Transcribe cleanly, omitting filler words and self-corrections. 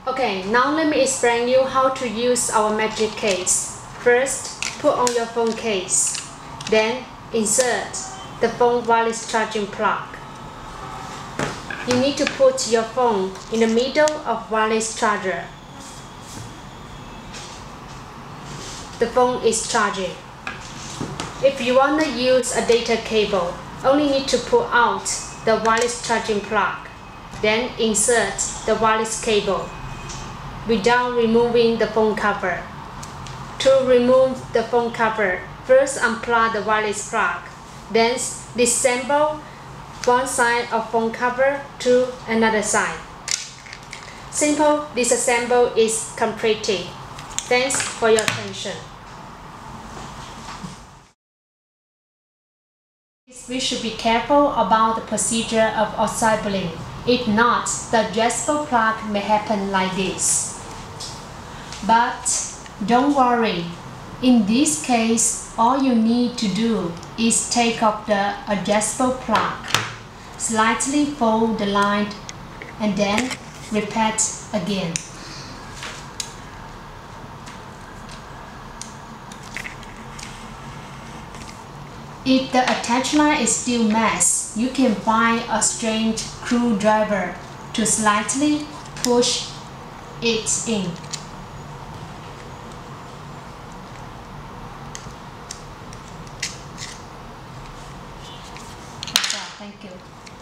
Okay, now let me explain you how to use our magic case. First, put on your phone case. Then, insert the phone wireless charging plug. You need to put your phone in the middle of wireless charger. The phone is charging. If you want to use a data cable, only need to pull out the wireless charging plug. Then insert the wireless cable without removing the phone cover. To remove the phone cover, first unplug the wireless plug, then disassemble one side of phone cover to another side. Simple disassemble is completed. Thanks for your attention. We should be careful about the procedure of assembling. If not, the adjustable plug may happen like this. But don't worry. In this case, all you need to do is take off the adjustable plug, slightly fold the line, and then repeat again. If the attachment is still messed, you can find a strange screwdriver to slightly push it in. Thank you.